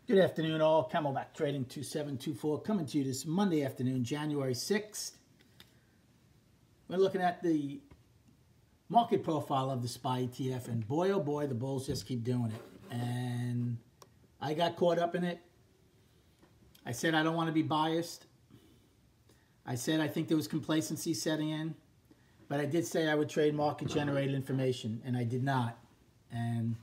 Good afternoon, all. Camelback Trading 2724 coming to you this Monday afternoon, January 6th. We're looking at the market profile of the SPY ETF, and boy, oh boy, the bulls just keep doing it. And I got caught up in it. I said I don't want to be biased. I said I think there was complacency setting in, but I did say I would trade market-generated information, and I did not. And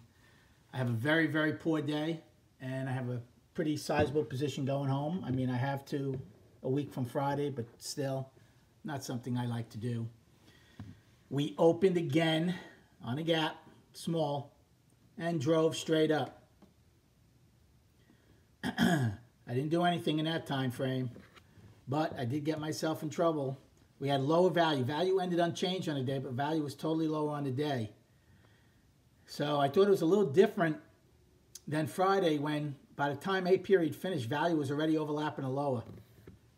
I have a very, very poor day. And I have a pretty sizable position going home. I mean, I have to a week from Friday, but still not something I like to do. We opened again on a gap, small, and drove straight up. I didn't do anything in that time frame, but I did get myself in trouble. We had lower value. Value ended unchanged on the day, but value was totally lower on the day. So I thought it was a little different than Friday, when by the time A period finished, value was already overlapping a lower.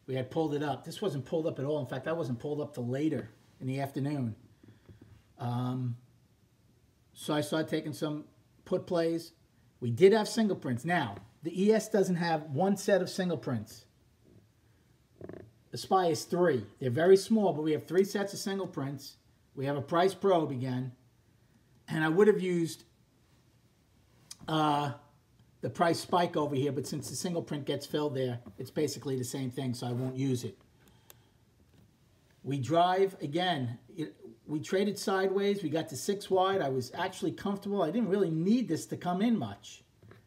We had pulled it up. This wasn't pulled up at all. In fact, I wasn't pulled up till later in the afternoon. So I started taking some put plays. We did have single prints. Now, the ES doesn't have one set of single prints. The SPY is three. They're very small, but we have three sets of single prints. We have a price probe again. And I would have used the price spike over here, but since the single print gets filled there, it's basically the same thing, so I won't use it. We drive again. We traded sideways. We got to 6 wide. I was actually comfortable. I didn't really need this to come in much.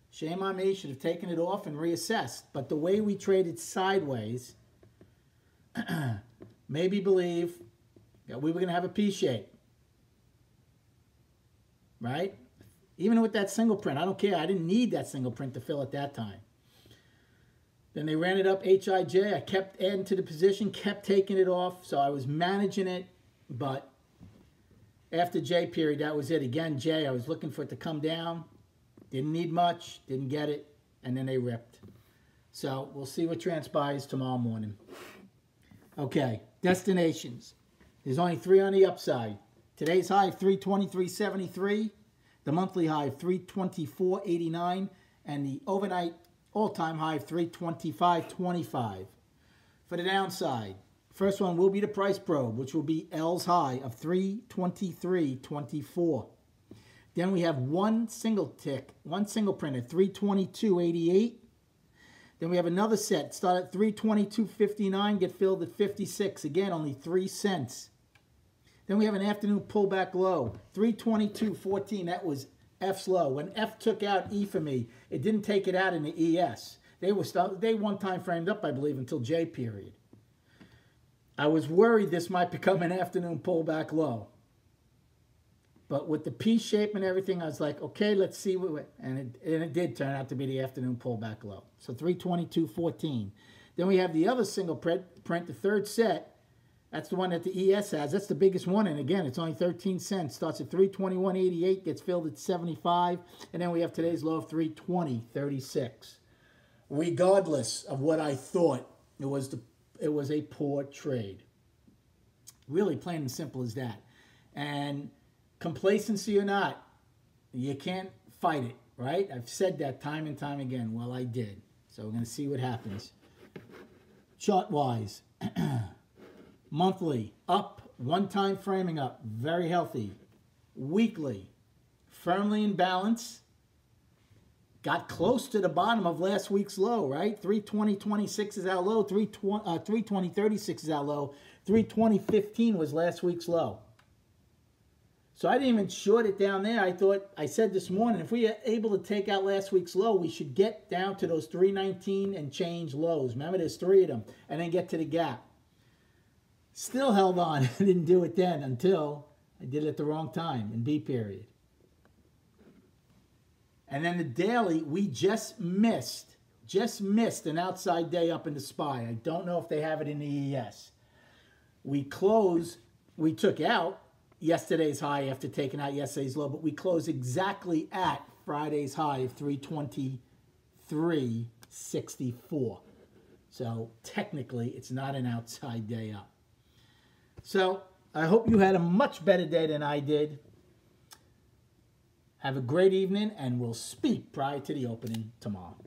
Shame on me. Should have taken it off and reassessed. But the way we traded sideways made me believe that we were going to have a P shape. Right? Even with that single print, I don't care. I didn't need that single print to fill at that time. Then they ran it up HIJ. I kept adding to the position, kept taking it off. So I was managing it. But after J period, that was it. Again, J, I was looking for it to come down. Didn't need much. Didn't get it. And then they ripped. So we'll see what transpires tomorrow morning. Okay, destinations. There's only 3 on the upside. Today's high, 323.73. The monthly high of 324.89, and the overnight all-time high of 325.25. For the downside, first one will be the price probe, which will be L's high of 323.24. Then we have one single print at 322.88. Then we have another set, start at 322.59, get filled at 56. Again, only 3 cents. Then we have an afternoon pullback low, 322.14. That was F's low. When F took out E for me, it didn't take it out in the ES. They one time framed up, I believe, until J period. I was worried this might become an afternoon pullback low. But with the P shape and everything, I was like, okay, let's see and it did turn out to be the afternoon pullback low. So 322.14. Then we have the other single print, the third set. That's the one that the ES has. That's the biggest one. And again, it's only 13 cents. Starts at 321.88, gets filled at 75. And then we have today's low of 320.36. Regardless of what I thought, it was a poor trade. Really plain and simple as that. And complacency or not, you can't fight it, right? I've said that time and time again. Well, I did. So we're going to see what happens. Chart-wise. Monthly, up, one-time framing up, very healthy. Weekly, firmly in balance. Got close to the bottom of last week's low, right? 320.26 is our low. 320.36 is our low. 320.15 was last week's low. So I didn't even short it down there. I said this morning, if we are able to take out last week's low, we should get down to those 319 and change lows. Remember, there's 3 of them. And then get to the gap. Still held on. I didn't do it then until I did it at the wrong time in B period. And then the daily, we just missed an outside day up in the SPY. I don't know if they have it in the ES. We took out yesterday's high after taking out yesterday's low, but we closed exactly at Friday's high of 323.64. So technically, it's not an outside day up. So I hope you had a much better day than I did. Have a great evening, and we'll speak prior to the opening tomorrow.